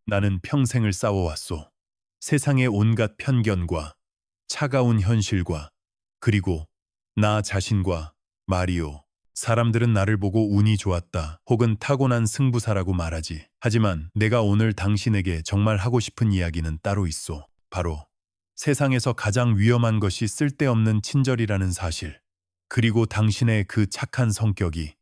나는 평생을 싸워왔소. 세상의 온갖 편견과 차가운 현실과 그리고 나 자신과 말이오. 사람들은 나를 보고 운이 좋았다 혹은 타고난 승부사라고 말하지. 하지만 내가 오늘 당신에게 정말 하고 싶은 이야기는 따로 있소. 바로 세상에서 가장 위험한 것이 쓸데없는 친절이라는 사실. 그리고 당신의 그 착한 성격이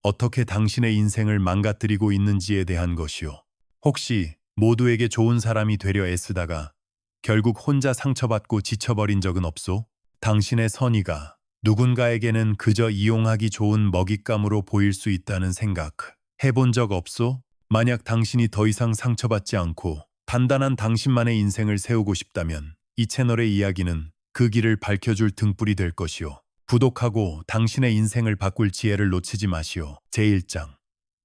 어떻게 당신의 인생을 망가뜨리고 있는지에 대한 것이오. 혹시 모두에게 좋은 사람이 되려 애쓰다가 결국 혼자 상처받고 지쳐버린 적은 없소? 당신의 선의가 누군가에게는 그저 이용하기 좋은 먹잇감으로 보일 수 있다는 생각 해본 적 없소? 만약 당신이 더 이상 상처받지 않고 단단한 당신만의 인생을 세우고 싶다면 이 채널의 이야기는 그 길을 밝혀줄 등불이 될 것이오. 구독하고 당신의 인생을 바꿀 지혜를 놓치지 마시오. 제1장.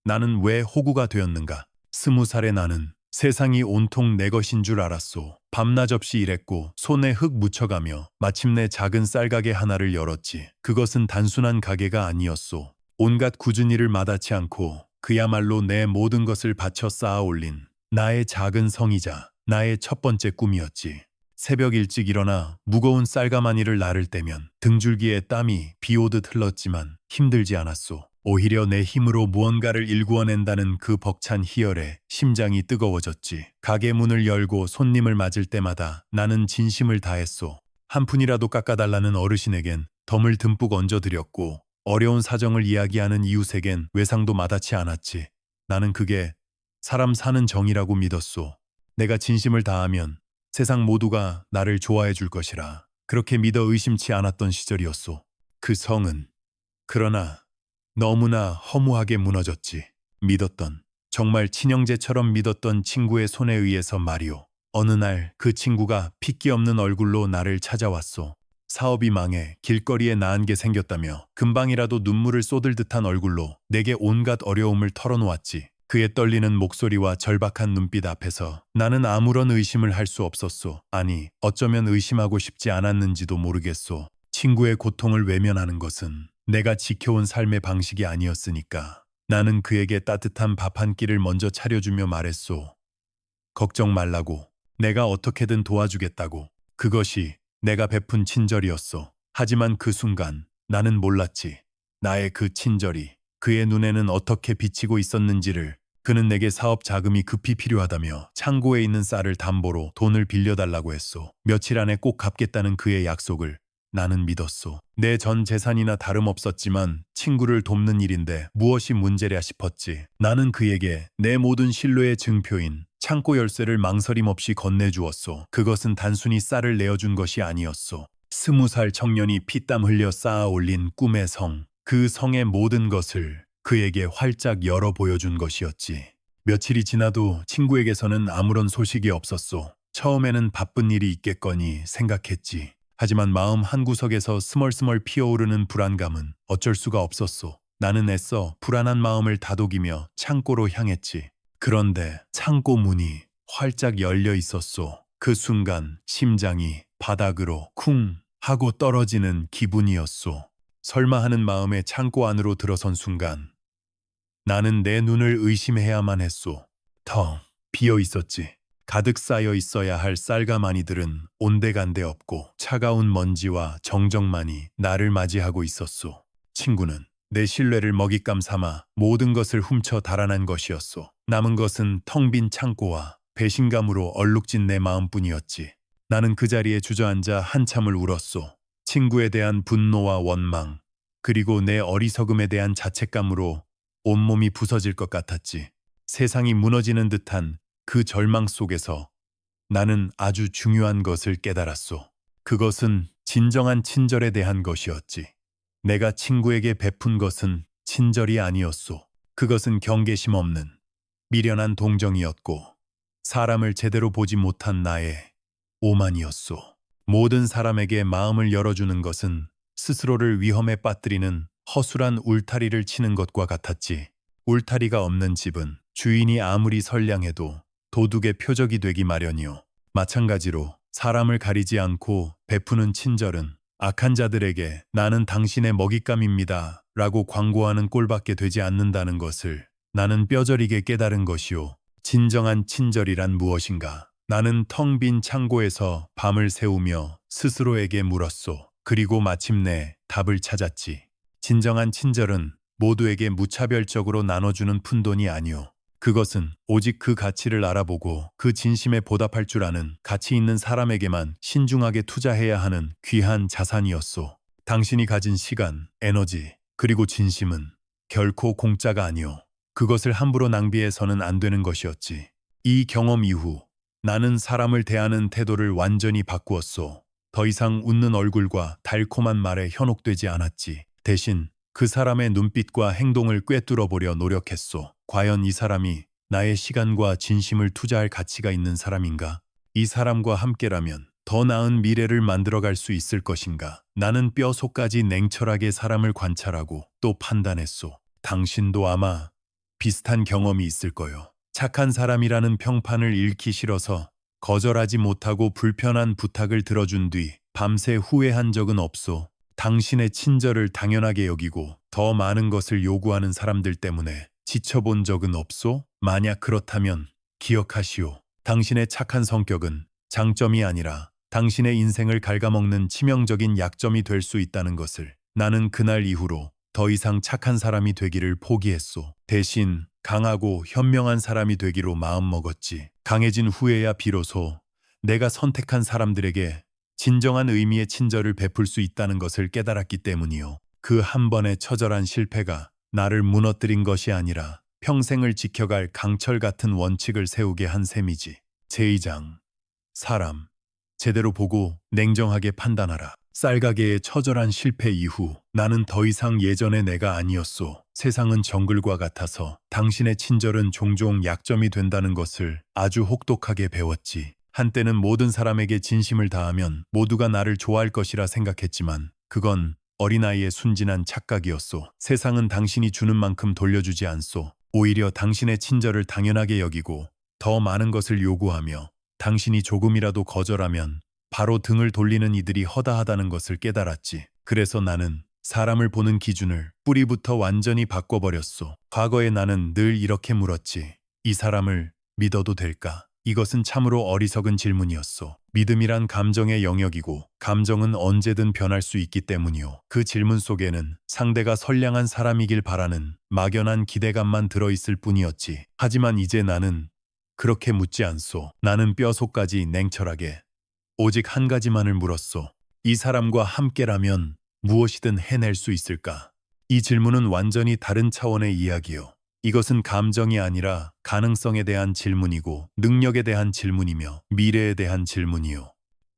나는 왜 호구가 되었는가? 20살의 나는 세상이 온통 내 것인 줄 알았소. 밤낮 없이 일했고 손에 흙 묻혀가며 마침내 작은 쌀가게 하나를 열었지. 그것은 단순한 가게가 아니었소. 온갖 꾸준히 일을 마다치 않고 그야말로 내 모든 것을 바쳐 쌓아 올린 나의 작은 성이자 나의 첫 번째 꿈이었지. 새벽 일찍 일어나 무거운 쌀가마니를 나를 떼면 등줄기에 땀이 비 오듯 흘렀지만 힘들지 않았소. 오히려 내 힘으로 무언가를 일구어낸다는 그 벅찬 희열에 심장이 뜨거워졌지. 가게 문을 열고 손님을 맞을 때마다 나는 진심을 다했소. 한 푼이라도 깎아달라는 어르신에겐 덤을 듬뿍 얹어드렸고 어려운 사정을 이야기하는 이웃에겐 외상도 마다치 않았지. 나는 그게 사람 사는 정이라고 믿었소. 내가 진심을 다하면 세상 모두가 나를 좋아해 줄 것이라 그렇게 믿어 의심치 않았던 시절이었소. 그 성은 그러나 너무나 허무하게 무너졌지. 믿었던, 정말 친형제처럼 믿었던 친구의 손에 의해서 말이오. 어느 날 그 친구가 핏기 없는 얼굴로 나를 찾아왔소. 사업이 망해 길거리에 나앉게 게 생겼다며 금방이라도 눈물을 쏟을 듯한 얼굴로 내게 온갖 어려움을 털어놓았지. 그의 떨리는 목소리와 절박한 눈빛 앞에서 나는 아무런 의심을 할 수 없었소. 아니, 어쩌면 의심하고 싶지 않았는지도 모르겠소. 친구의 고통을 외면하는 것은 내가 지켜온 삶의 방식이 아니었으니까. 나는 그에게 따뜻한 밥 한 끼를 먼저 차려주며 말했소. 걱정 말라고. 내가 어떻게든 도와주겠다고. 그것이 내가 베푼 친절이었소. 하지만 그 순간 나는 몰랐지. 나의 그 친절이 그의 눈에는 어떻게 비치고 있었는지를. 그는 내게 사업 자금이 급히 필요하다며 창고에 있는 쌀을 담보로 돈을 빌려달라고 했소. 며칠 안에 꼭 갚겠다는 그의 약속을 나는 믿었소. 내 전 재산이나 다름없었지만 친구를 돕는 일인데 무엇이 문제랴 싶었지. 나는 그에게 내 모든 신뢰의 증표인 창고 열쇠를 망설임 없이 건네주었소. 그것은 단순히 쌀을 내어준 것이 아니었소. 20살 청년이 피땀 흘려 쌓아 올린 꿈의 성, 그 성의 모든 것을 그에게 활짝 열어 보여준 것이었지. 며칠이 지나도 친구에게서는 아무런 소식이 없었소. 처음에는 바쁜 일이 있겠거니 생각했지. 하지만 마음 한구석에서 스멀스멀 피어오르는 불안감은 어쩔 수가 없었소. 나는 애써 불안한 마음을 다독이며 창고로 향했지. 그런데 창고 문이 활짝 열려 있었소. 그 순간 심장이 바닥으로 쿵 하고 떨어지는 기분이었소. 설마 하는 마음에 창고 안으로 들어선 순간 나는 내 눈을 의심해야만 했소. 텅 비어 있었지. 가득 쌓여 있어야 할 쌀가마니들은 온데간데 없고 차가운 먼지와 정적만이 나를 맞이하고 있었소. 친구는 내 신뢰를 먹잇감 삼아 모든 것을 훔쳐 달아난 것이었소. 남은 것은 텅 빈 창고와 배신감으로 얼룩진 내 마음뿐이었지. 나는 그 자리에 주저앉아 한참을 울었소. 친구에 대한 분노와 원망, 그리고 내 어리석음에 대한 자책감으로 온몸이 부서질 것 같았지. 세상이 무너지는 듯한 그 절망 속에서 나는 아주 중요한 것을 깨달았소. 그것은 진정한 친절에 대한 것이었지. 내가 친구에게 베푼 것은 친절이 아니었소. 그것은 경계심 없는 미련한 동정이었고 사람을 제대로 보지 못한 나의 오만이었소. 모든 사람에게 마음을 열어주는 것은 스스로를 위험에 빠뜨리는 허술한 울타리를 치는 것과 같았지. 울타리가 없는 집은 주인이 아무리 선량해도 도둑의 표적이 되기 마련이요. 마찬가지로 사람을 가리지 않고 베푸는 친절은 악한 자들에게 나는 당신의 먹잇감입니다 라고 광고하는 꼴밖에 되지 않는다는 것을 나는 뼈저리게 깨달은 것이요. 진정한 친절이란 무엇인가? 나는 텅 빈 창고에서 밤을 새우며 스스로에게 물었소. 그리고 마침내 답을 찾았지. 진정한 친절은 모두에게 무차별적으로 나눠주는 푼돈이 아니오. 그것은 오직 그 가치를 알아보고 그 진심에 보답할 줄 아는 가치 있는 사람에게만 신중하게 투자해야 하는 귀한 자산이었소. 당신이 가진 시간, 에너지, 그리고 진심은 결코 공짜가 아니오. 그것을 함부로 낭비해서는 안 되는 것이었지. 이 경험 이후 나는 사람을 대하는 태도를 완전히 바꾸었소. 더 이상 웃는 얼굴과 달콤한 말에 현혹되지 않았지. 대신 그 사람의 눈빛과 행동을 꿰뚫어 보려 노력했소. 과연 이 사람이 나의 시간과 진심을 투자할 가치가 있는 사람인가? 이 사람과 함께라면 더 나은 미래를 만들어갈 수 있을 것인가? 나는 뼈속까지 냉철하게 사람을 관찰하고 또 판단했소. 당신도 아마 비슷한 경험이 있을 거요. 착한 사람이라는 평판을 잃기 싫어서 거절하지 못하고 불편한 부탁을 들어준 뒤 밤새 후회한 적은 없소. 당신의 친절을 당연하게 여기고 더 많은 것을 요구하는 사람들 때문에 지쳐본 적은 없소? 만약 그렇다면 기억하시오. 당신의 착한 성격은 장점이 아니라 당신의 인생을 갉아먹는 치명적인 약점이 될 수 있다는 것을. 나는 그날 이후로 더 이상 착한 사람이 되기를 포기했소. 대신 강하고 현명한 사람이 되기로 마음먹었지. 강해진 후에야 비로소 내가 선택한 사람들에게 진정한 의미의 친절을 베풀 수 있다는 것을 깨달았기 때문이요. 그 한 번의 처절한 실패가 나를 무너뜨린 것이 아니라 평생을 지켜갈 강철 같은 원칙을 세우게 한 셈이지. 제2장. 사람. 제대로 보고 냉정하게 판단하라. 쌀가게의 처절한 실패 이후 나는 더 이상 예전의 내가 아니었소. 세상은 정글과 같아서 당신의 친절은 종종 약점이 된다는 것을 아주 혹독하게 배웠지. 한때는 모든 사람에게 진심을 다하면 모두가 나를 좋아할 것이라 생각했지만 그건 어린아이의 순진한 착각이었소. 세상은 당신이 주는 만큼 돌려주지 않소. 오히려 당신의 친절을 당연하게 여기고 더 많은 것을 요구하며 당신이 조금이라도 거절하면 바로 등을 돌리는 이들이 허다하다는 것을 깨달았지. 그래서 나는 사람을 보는 기준을 뿌리부터 완전히 바꿔버렸소. 과거에 나는 늘 이렇게 물었지. 이 사람을 믿어도 될까? 이것은 참으로 어리석은 질문이었소. 믿음이란 감정의 영역이고 감정은 언제든 변할 수 있기 때문이오. 그 질문 속에는 상대가 선량한 사람이길 바라는 막연한 기대감만 들어있을 뿐이었지. 하지만 이제 나는 그렇게 묻지 않소. 나는 뼈속까지 냉철하게 오직 한 가지만을 물었소. 이 사람과 함께라면 무엇이든 해낼 수 있을까? 이 질문은 완전히 다른 차원의 이야기요. 이것은 감정이 아니라 가능성에 대한 질문이고 능력에 대한 질문이며 미래에 대한 질문이요.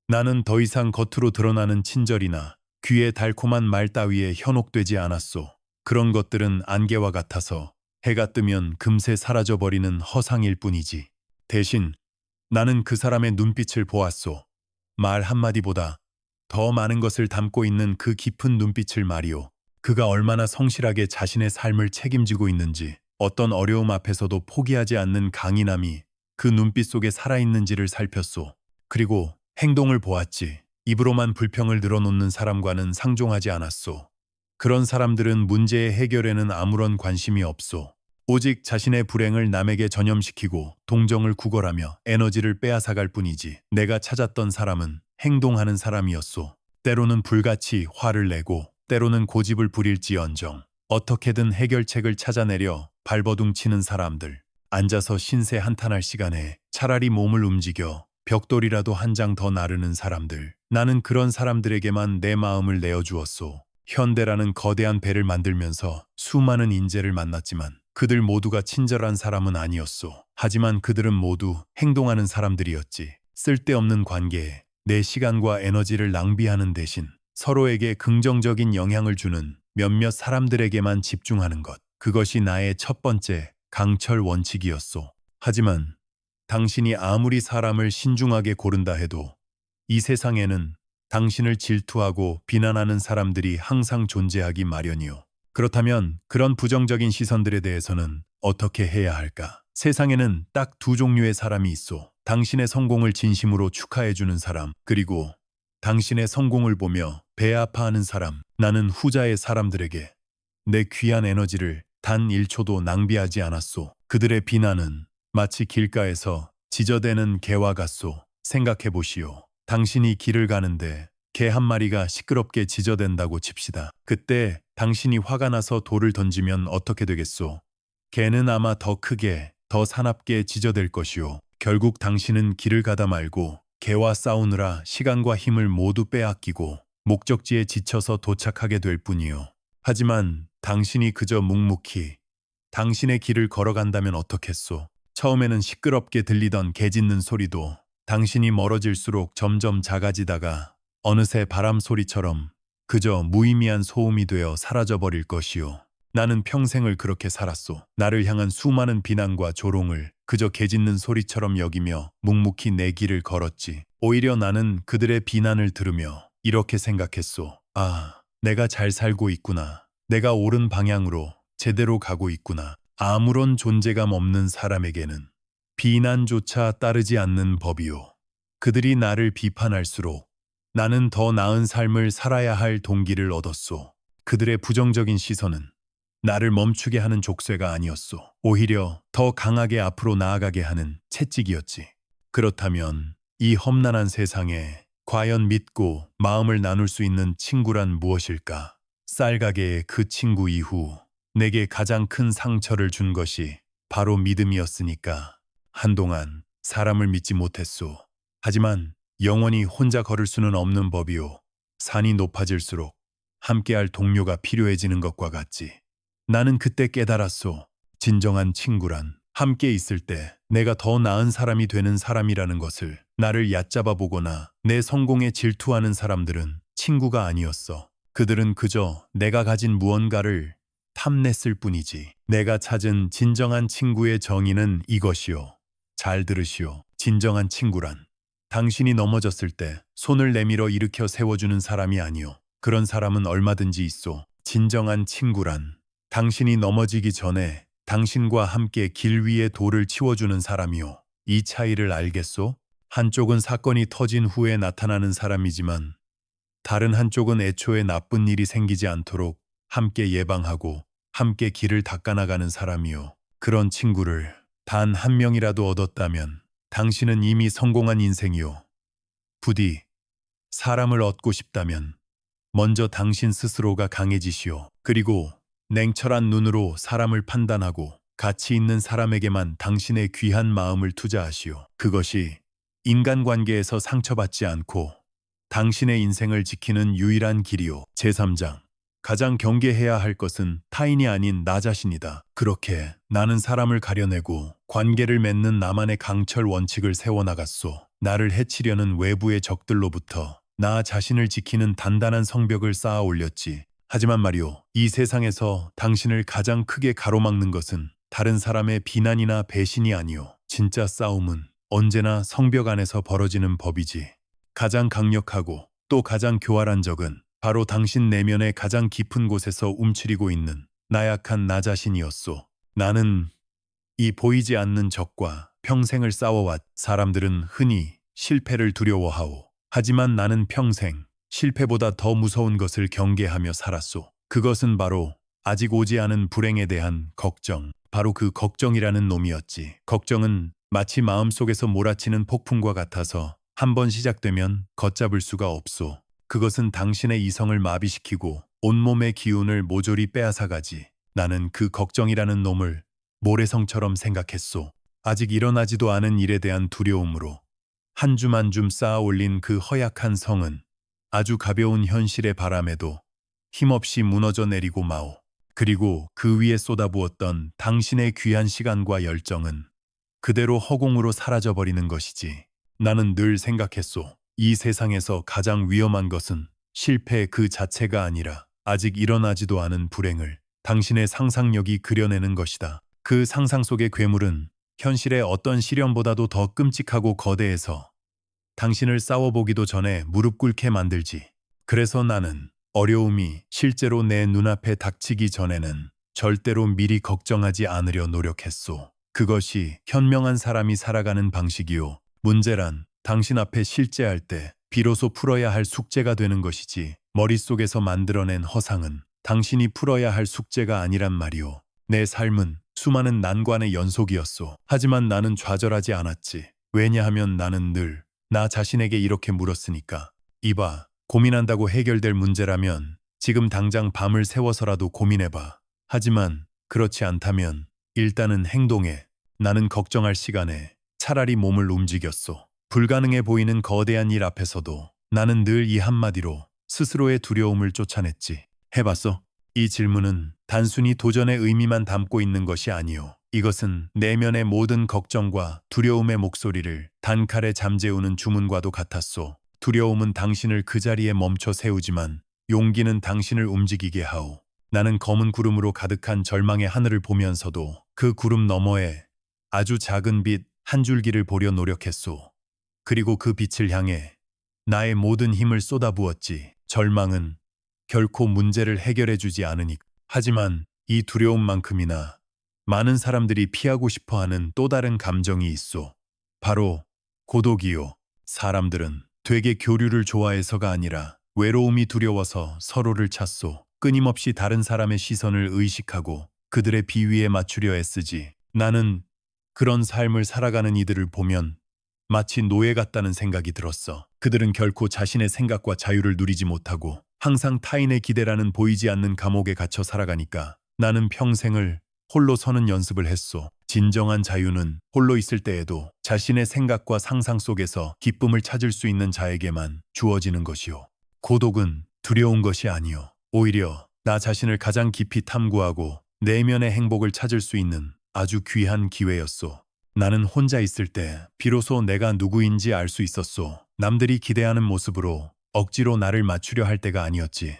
나는 더 이상 겉으로 드러나는 친절이나 귀에 달콤한 말 따위에 현혹되지 않았소. 그런 것들은 안개와 같아서 해가 뜨면 금세 사라져버리는 허상일 뿐이지. 대신 나는 그 사람의 눈빛을 보았소. 말 한마디보다 더 많은 것을 담고 있는 그 깊은 눈빛을 말이오. 그가 얼마나 성실하게 자신의 삶을 책임지고 있는지, 어떤 어려움 앞에서도 포기하지 않는 강인함이 그 눈빛 속에 살아있는지를 살폈소. 그리고 행동을 보았지. 입으로만 불평을 늘어놓는 사람과는 상종하지 않았소. 그런 사람들은 문제의 해결에는 아무런 관심이 없소. 오직 자신의 불행을 남에게 전염시키고 동정을 구걸하며 에너지를 빼앗아갈 뿐이지. 내가 찾았던 사람은 행동하는 사람이었소. 때로는 불같이 화를 내고 때로는 고집을 부릴지언정 어떻게든 해결책을 찾아내려 발버둥 치는 사람들. 앉아서 신세 한탄할 시간에 차라리 몸을 움직여 벽돌이라도 한 장 더 나르는 사람들. 나는 그런 사람들에게만 내 마음을 내어주었소. 현대라는 거대한 배를 만들면서 수많은 인재를 만났지만 그들 모두가 친절한 사람은 아니었소. 하지만 그들은 모두 행동하는 사람들이었지. 쓸데없는 관계에 내 시간과 에너지를 낭비하는 대신 서로에게 긍정적인 영향을 주는 몇몇 사람들에게만 집중하는 것. 그것이 나의 첫 번째 강철 원칙이었소. 하지만 당신이 아무리 사람을 신중하게 고른다 해도 이 세상에는 당신을 질투하고 비난하는 사람들이 항상 존재하기 마련이오. 그렇다면 그런 부정적인 시선들에 대해서는 어떻게 해야 할까? 세상에는 딱 두 종류의 사람이 있어. 당신의 성공을 진심으로 축하해주는 사람, 그리고 당신의 성공을 보며 배 아파하는 사람. 나는 후자의 사람들에게 내 귀한 에너지를 단 1초도 낭비하지 않았소. 그들의 비난은 마치 길가에서 지저대는 개와 같소. 생각해 보시오. 당신이 길을 가는데 개 한 마리가 시끄럽게 지저댄다고 칩시다. 그때 당신이 화가 나서 돌을 던지면 어떻게 되겠소? 개는 아마 더 크게, 더 사납게 지저댈 것이오. 결국 당신은 길을 가다 말고 개와 싸우느라 시간과 힘을 모두 빼앗기고 목적지에 지쳐서 도착하게 될 뿐이요. 하지만 당신이 그저 묵묵히 당신의 길을 걸어간다면 어떻겠소? 처음에는 시끄럽게 들리던 개 짖는 소리도 당신이 멀어질수록 점점 작아지다가 어느새 바람 소리처럼 그저 무의미한 소음이 되어 사라져버릴 것이요. 나는 평생을 그렇게 살았소. 나를 향한 수많은 비난과 조롱을 그저 개 짖는 소리처럼 여기며 묵묵히 내 길을 걸었지. 오히려 나는 그들의 비난을 들으며 이렇게 생각했소. 아, 내가 잘 살고 있구나. 내가 옳은 방향으로 제대로 가고 있구나. 아무런 존재감 없는 사람에게는 비난조차 따르지 않는 법이요. 그들이 나를 비판할수록 나는 더 나은 삶을 살아야 할 동기를 얻었소. 그들의 부정적인 시선은 나를 멈추게 하는 족쇄가 아니었소. 오히려 더 강하게 앞으로 나아가게 하는 채찍이었지. 그렇다면 이 험난한 세상에 과연 믿고 마음을 나눌 수 있는 친구란 무엇일까? 쌀가게의 그 친구 이후 내게 가장 큰 상처를 준 것이 바로 믿음이었으니까 한동안 사람을 믿지 못했소. 하지만 영원히 혼자 걸을 수는 없는 법이요. 산이 높아질수록 함께할 동료가 필요해지는 것과 같지. 나는 그때 깨달았소. 진정한 친구란 함께 있을 때 내가 더 나은 사람이 되는 사람이라는 것을. 나를 얕잡아 보거나 내 성공에 질투하는 사람들은 친구가 아니었어. 그들은 그저 내가 가진 무언가를 탐냈을 뿐이지. 내가 찾은 진정한 친구의 정의는 이것이요. 잘 들으시오. 진정한 친구란 당신이 넘어졌을 때 손을 내밀어 일으켜 세워주는 사람이 아니요. 그런 사람은 얼마든지 있소. 진정한 친구란 당신이 넘어지기 전에 당신과 함께 길 위에 돌을 치워주는 사람이요. 이 차이를 알겠소? 한쪽은 사건이 터진 후에 나타나는 사람이지만 다른 한쪽은 애초에 나쁜 일이 생기지 않도록 함께 예방하고 함께 길을 닦아나가는 사람이요. 그런 친구를 단 한 명이라도 얻었다면 당신은 이미 성공한 인생이요. 부디 사람을 얻고 싶다면 먼저 당신 스스로가 강해지시오. 그리고 냉철한 눈으로 사람을 판단하고 가치 있는 사람에게만 당신의 귀한 마음을 투자하시오. 그것이 인간관계에서 상처받지 않고 당신의 인생을 지키는 유일한 길이요. 제3장. 가장 경계해야 할 것은 타인이 아닌 나 자신이다. 그렇게 나는 사람을 가려내고 관계를 맺는 나만의 강철 원칙을 세워나갔소. 나를 해치려는 외부의 적들로부터 나 자신을 지키는 단단한 성벽을 쌓아 올렸지. 하지만 말이오, 이 세상에서 당신을 가장 크게 가로막는 것은 다른 사람의 비난이나 배신이 아니오. 진짜 싸움은 언제나 성벽 안에서 벌어지는 법이지. 가장 강력하고 또 가장 교활한 적은 바로 당신 내면의 가장 깊은 곳에서 움츠리고 있는 나약한 나 자신이었소. 나는 이 보이지 않는 적과 평생을 싸워왔. 사람들은 흔히 실패를 두려워하오. 하지만 나는 평생 실패보다 더 무서운 것을 경계하며 살았소. 그것은 바로 아직 오지 않은 불행에 대한 걱정. 바로 그 걱정이라는 놈이었지. 걱정은 마치 마음속에서 몰아치는 폭풍과 같아서 한 번 시작되면 걷잡을 수가 없소. 그것은 당신의 이성을 마비시키고 온몸의 기운을 모조리 빼앗아가지. 나는 그 걱정이라는 놈을 모래성처럼 생각했소. 아직 일어나지도 않은 일에 대한 두려움으로 한 줌 한 줌 쌓아 올린 그 허약한 성은 아주 가벼운 현실의 바람에도 힘없이 무너져 내리고 마오. 그리고 그 위에 쏟아부었던 당신의 귀한 시간과 열정은 그대로 허공으로 사라져버리는 것이지. 나는 늘 생각했소. 이 세상에서 가장 위험한 것은 실패 그 자체가 아니라 아직 일어나지도 않은 불행을 당신의 상상력이 그려내는 것이다. 그 상상 속의 괴물은 현실의 어떤 시련보다도 더 끔찍하고 거대해서 당신을 싸워보기도 전에 무릎 꿇게 만들지. 그래서 나는 어려움이 실제로 내 눈앞에 닥치기 전에는 절대로 미리 걱정하지 않으려 노력했소. 그것이 현명한 사람이 살아가는 방식이요. 문제란 당신 앞에 실제할 때 비로소 풀어야 할 숙제가 되는 것이지, 머릿속에서 만들어낸 허상은 당신이 풀어야 할 숙제가 아니란 말이오. 내 삶은 수많은 난관의 연속이었소. 하지만 나는 좌절하지 않았지. 왜냐하면 나는 늘 나 자신에게 이렇게 물었으니까. 이봐, 고민한다고 해결될 문제라면 지금 당장 밤을 새워서라도 고민해봐. 하지만 그렇지 않다면 일단은 행동해. 나는 걱정할 시간에 차라리 몸을 움직였소. 불가능해 보이는 거대한 일 앞에서도 나는 늘 이 한마디로 스스로의 두려움을 쫓아냈지. 해봤어? 이 질문은 단순히 도전의 의미만 담고 있는 것이 아니오. 이것은 내면의 모든 걱정과 두려움의 목소리를 단칼에 잠재우는 주문과도 같았소. 두려움은 당신을 그 자리에 멈춰 세우지만 용기는 당신을 움직이게 하오. 나는 검은 구름으로 가득한 절망의 하늘을 보면서도 그 구름 너머에 아주 작은 빛 한 줄기를 보려 노력했소. 그리고 그 빛을 향해 나의 모든 힘을 쏟아부었지. 절망은 결코 문제를 해결해주지 않으니까. 하지만 이 두려움만큼이나 많은 사람들이 피하고 싶어하는 또 다른 감정이 있어. 바로 고독이요. 사람들은 되게 교류를 좋아해서가 아니라 외로움이 두려워서 서로를 찾소. 끊임없이 다른 사람의 시선을 의식하고 그들의 비위에 맞추려 애쓰지. 나는 그런 삶을 살아가는 이들을 보면 마치 노예 같다는 생각이 들었어. 그들은 결코 자신의 생각과 자유를 누리지 못하고 항상 타인의 기대라는 보이지 않는 감옥에 갇혀 살아가니까 나는 평생을 홀로 서는 연습을 했소. 진정한 자유는 홀로 있을 때에도 자신의 생각과 상상 속에서 기쁨을 찾을 수 있는 자에게만 주어지는 것이오. 고독은 두려운 것이 아니오. 오히려 나 자신을 가장 깊이 탐구하고 내면의 행복을 찾을 수 있는 아주 귀한 기회였소. 나는 혼자 있을 때 비로소 내가 누구인지 알 수 있었소. 남들이 기대하는 모습으로 억지로 나를 맞추려 할 때가 아니었지.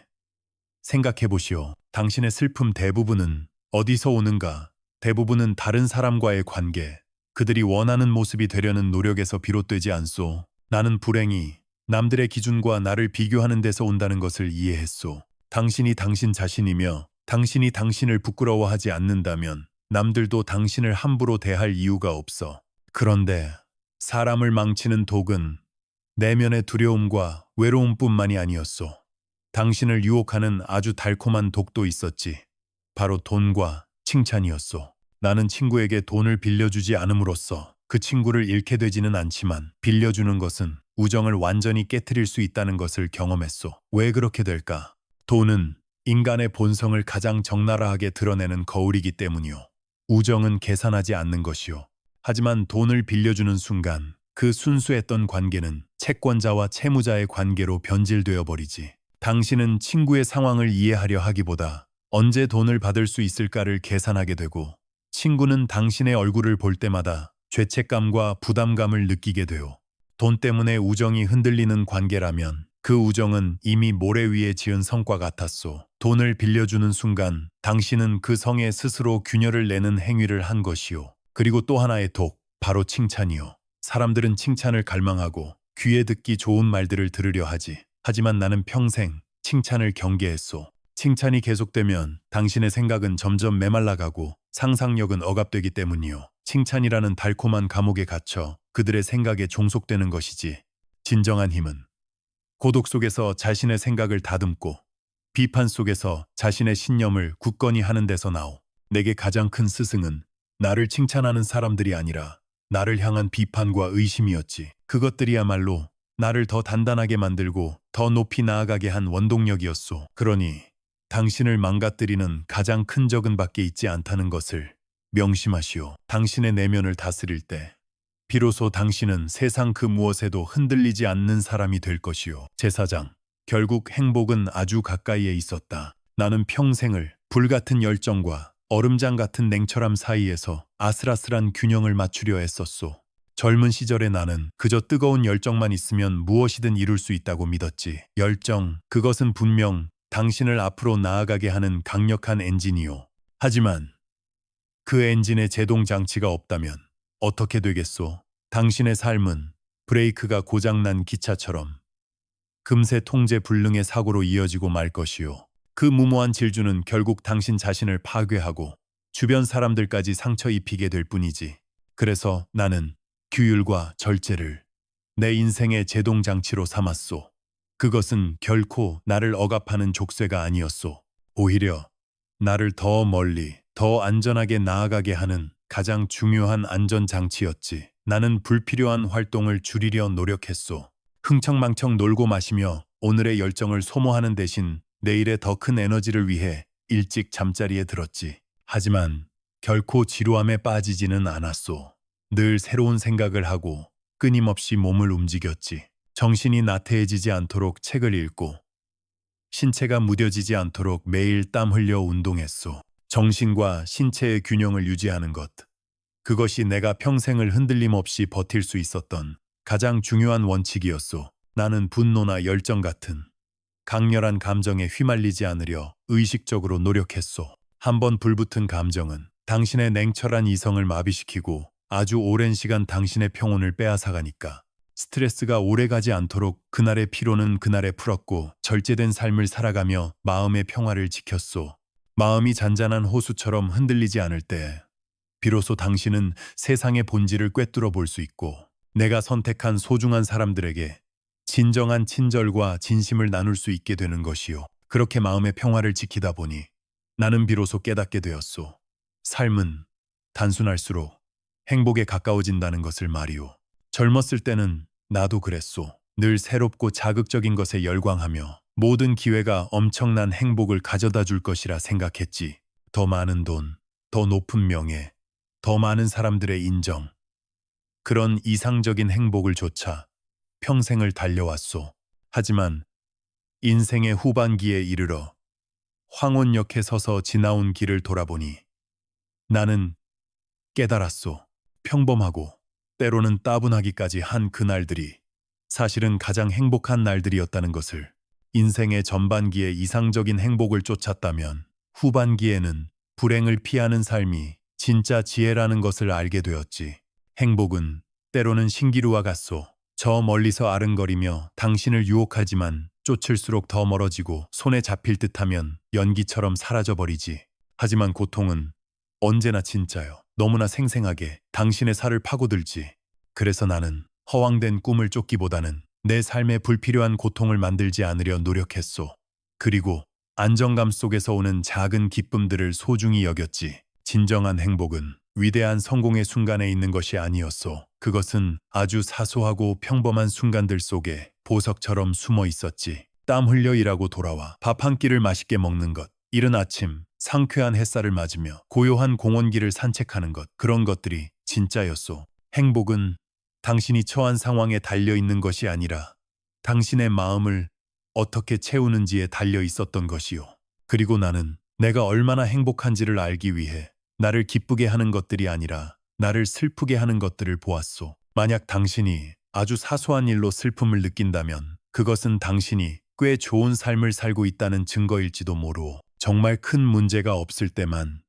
생각해 보시오. 당신의 슬픔 대부분은 어디서 오는가? 대부분은 다른 사람과의 관계, 그들이 원하는 모습이 되려는 노력에서 비롯되지 않소. 나는 불행이 남들의 기준과 나를 비교하는 데서 온다는 것을 이해했소. 당신이 당신 자신이며 당신이 당신을 부끄러워하지 않는다면 남들도 당신을 함부로 대할 이유가 없어. 그런데 사람을 망치는 독은 내면의 두려움과 외로움뿐만이 아니었소. 당신을 유혹하는 아주 달콤한 독도 있었지. 바로 돈과 칭찬이었소. 나는 친구에게 돈을 빌려주지 않음으로써 그 친구를 잃게 되지는 않지만 빌려주는 것은 우정을 완전히 깨트릴 수 있다는 것을 경험했소. 왜 그렇게 될까? 돈은 인간의 본성을 가장 적나라하게 드러내는 거울이기 때문이오. 우정은 계산하지 않는 것이오. 하지만 돈을 빌려주는 순간 그 순수했던 관계는 채권자와 채무자의 관계로 변질되어 버리지. 당신은 친구의 상황을 이해하려 하기보다 언제 돈을 받을 수 있을까를 계산하게 되고 친구는 당신의 얼굴을 볼 때마다 죄책감과 부담감을 느끼게 돼요. 돈 때문에 우정이 흔들리는 관계라면 그 우정은 이미 모래 위에 지은 성과 같았소. 돈을 빌려주는 순간 당신은 그 성에 스스로 균열을 내는 행위를 한 것이요. 그리고 또 하나의 독, 바로 칭찬이요. 사람들은 칭찬을 갈망하고 귀에 듣기 좋은 말들을 들으려 하지. 하지만 나는 평생 칭찬을 경계했소. 칭찬이 계속되면 당신의 생각은 점점 메말라가고 상상력은 억압되기 때문이요. 칭찬이라는 달콤한 감옥에 갇혀 그들의 생각에 종속되는 것이지. 진정한 힘은 고독 속에서 자신의 생각을 다듬고 비판 속에서 자신의 신념을 굳건히 하는 데서 나오. 내게 가장 큰 스승은 나를 칭찬하는 사람들이 아니라 나를 향한 비판과 의심이었지. 그것들이야말로 나를 더 단단하게 만들고 더 높이 나아가게 한 원동력이었소. 그러니 당신을 망가뜨리는 가장 큰 적은 밖에 있지 않다는 것을 명심하시오. 당신의 내면을 다스릴 때 비로소 당신은 세상 그 무엇에도 흔들리지 않는 사람이 될 것이오. 제사장, 결국 행복은 아주 가까이에 있었다. 나는 평생을 불같은 열정과 얼음장 같은 냉철함 사이에서 아슬아슬한 균형을 맞추려 했었소. 젊은 시절의 나는 그저 뜨거운 열정만 있으면 무엇이든 이룰 수 있다고 믿었지. 열정, 그것은 분명 당신을 앞으로 나아가게 하는 강력한 엔진이요. 하지만 그 엔진에 제동 장치가 없다면 어떻게 되겠소? 당신의 삶은 브레이크가 고장난 기차처럼 금세 통제 불능의 사고로 이어지고 말 것이요. 그 무모한 질주는 결국 당신 자신을 파괴하고 주변 사람들까지 상처 입히게 될 뿐이지. 그래서 나는 규율과 절제를 내 인생의 제동 장치로 삼았소. 그것은 결코 나를 억압하는 족쇄가 아니었소. 오히려 나를 더 멀리, 더 안전하게 나아가게 하는 가장 중요한 안전장치였지. 나는 불필요한 활동을 줄이려 노력했소. 흥청망청 놀고 마시며 오늘의 열정을 소모하는 대신 내일의 더 큰 에너지를 위해 일찍 잠자리에 들었지. 하지만 결코 지루함에 빠지지는 않았소. 늘 새로운 생각을 하고 끊임없이 몸을 움직였지. 정신이 나태해지지 않도록 책을 읽고 신체가 무뎌지지 않도록 매일 땀 흘려 운동했소. 정신과 신체의 균형을 유지하는 것. 그것이 내가 평생을 흔들림 없이 버틸 수 있었던 가장 중요한 원칙이었소. 나는 분노나 열정 같은 강렬한 감정에 휘말리지 않으려 의식적으로 노력했소. 한번 불붙은 감정은 당신의 냉철한 이성을 마비시키고 아주 오랜 시간 당신의 평온을 빼앗아가니까. 스트레스가 오래가지 않도록 그날의 피로는 그날에 풀었고 절제된 삶을 살아가며 마음의 평화를 지켰소. 마음이 잔잔한 호수처럼 흔들리지 않을 때 비로소 당신은 세상의 본질을 꿰뚫어 볼 수 있고 내가 선택한 소중한 사람들에게 진정한 친절과 진심을 나눌 수 있게 되는 것이요. 그렇게 마음의 평화를 지키다 보니 나는 비로소 깨닫게 되었소. 삶은 단순할수록 행복에 가까워진다는 것을 말이오. 젊었을 때는 나도 그랬소. 늘 새롭고 자극적인 것에 열광하며 모든 기회가 엄청난 행복을 가져다 줄 것이라 생각했지. 더 많은 돈, 더 높은 명예, 더 많은 사람들의 인정. 그런 이상적인 행복을 좇아 평생을 달려왔소. 하지만 인생의 후반기에 이르러 황혼역에 서서 지나온 길을 돌아보니 나는 깨달았소. 평범하고 때로는 따분하기까지 한 그날들이 사실은 가장 행복한 날들이었다는 것을. 인생의 전반기에 이상적인 행복을 쫓았다면 후반기에는 불행을 피하는 삶이 진짜 지혜라는 것을 알게 되었지. 행복은 때로는 신기루와 같소. 저 멀리서 아른거리며 당신을 유혹하지만 쫓을수록 더 멀어지고 손에 잡힐 듯하면 연기처럼 사라져버리지. 하지만 고통은 언제나 진짜요. 너무나 생생하게 당신의 살을 파고들지. 그래서 나는 허황된 꿈을 쫓기보다는 내 삶에 불필요한 고통을 만들지 않으려 노력했소. 그리고 안정감 속에서 오는 작은 기쁨들을 소중히 여겼지. 진정한 행복은 위대한 성공의 순간에 있는 것이 아니었소. 그것은 아주 사소하고 평범한 순간들 속에 보석처럼 숨어 있었지. 땀 흘려 일하고 돌아와 밥 한 끼를 맛있게 먹는 것, 이른 아침 상쾌한 햇살을 맞으며 고요한 공원길을 산책하는 것, 그런 것들이 진짜였소. 행복은 당신이 처한 상황에 달려 있는 것이 아니라 당신의 마음을 어떻게 채우는지에 달려 있었던 것이요. 그리고 나는 내가 얼마나 행복한지를 알기 위해 나를 기쁘게 하는 것들이 아니라 나를 슬프게 하는 것들을 보았소. 만약 당신이 아주 사소한 일로 슬픔을 느낀다면 그것은 당신이 꽤 좋은 삶을 살고 있다는 증거일지도 모르오. 정말 큰 문제가 없을 때만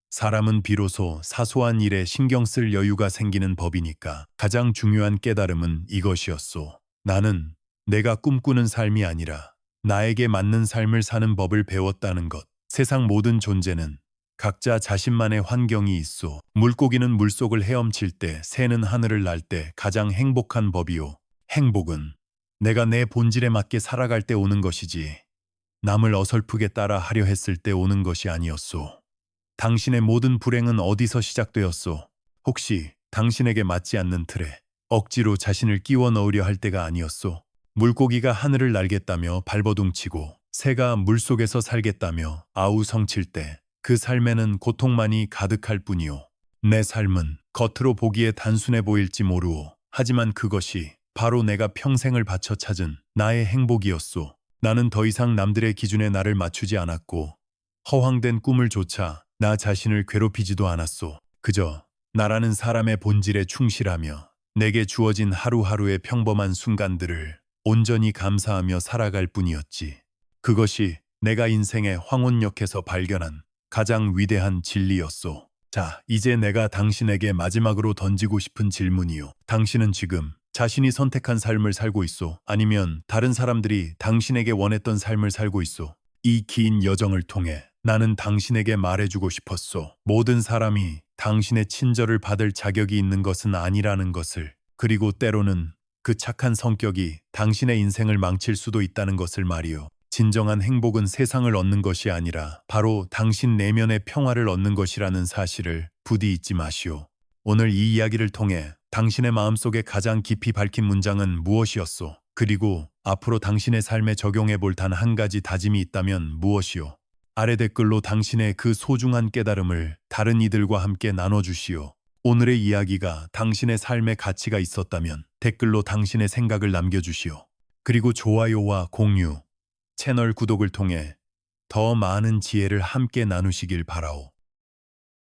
사람은 비로소 사소한 일에 신경 쓸 여유가 생기는 법이니까. 가장 중요한 깨달음은 이것이었소. 나는 내가 꿈꾸는 삶이 아니라 나에게 맞는 삶을 사는 법을 배웠다는 것. 세상 모든 존재는 각자 자신만의 환경이 있소. 물고기는 물속을 헤엄칠 때, 새는 하늘을 날 때 가장 행복한 법이요. 행복은 내가 내 본질에 맞게 살아갈 때 오는 것이지 남을 어설프게 따라 하려 했을 때 오는 것이 아니었소. 당신의 모든 불행은 어디서 시작되었소? 혹시 당신에게 맞지 않는 틀에 억지로 자신을 끼워 넣으려 할 때가 아니었소? 물고기가 하늘을 날겠다며 발버둥치고 새가 물속에서 살겠다며 아우성칠 때 그 삶에는 고통만이 가득할 뿐이오. 내 삶은 겉으로 보기에 단순해 보일지 모르오. 하지만 그것이 바로 내가 평생을 바쳐 찾은 나의 행복이었소. 나는 더 이상 남들의 기준에 나를 맞추지 않았고 허황된 꿈을 쫓아 나 자신을 괴롭히지도 않았소. 그저 나라는 사람의 본질에 충실하며 내게 주어진 하루하루의 평범한 순간들을 온전히 감사하며 살아갈 뿐이었지. 그것이 내가 인생의 황혼역에서 발견한 가장 위대한 진리였소. 자, 이제 내가 당신에게 마지막으로 던지고 싶은 질문이요. 당신은 지금 자신이 선택한 삶을 살고 있소? 아니면 다른 사람들이 당신에게 원했던 삶을 살고 있소? 이 긴 여정을 통해 나는 당신에게 말해주고 싶었소. 모든 사람이 당신의 친절을 받을 자격이 있는 것은 아니라는 것을. 그리고 때로는 그 착한 성격이 당신의 인생을 망칠 수도 있다는 것을 말이요. 진정한 행복은 세상을 얻는 것이 아니라 바로 당신 내면의 평화를 얻는 것이라는 사실을 부디 잊지 마시오. 오늘 이 이야기를 통해 당신의 마음속에 가장 깊이 박힌 문장은 무엇이었소? 그리고 앞으로 당신의 삶에 적용해 볼 단 한 가지 다짐이 있다면 무엇이오? 아래 댓글로 당신의 그 소중한 깨달음을 다른 이들과 함께 나눠주시오. 오늘의 이야기가 당신의 삶에 가치가 있었다면 댓글로 당신의 생각을 남겨주시오. 그리고 좋아요와 공유, 채널 구독을 통해 더 많은 지혜를 함께 나누시길 바라오.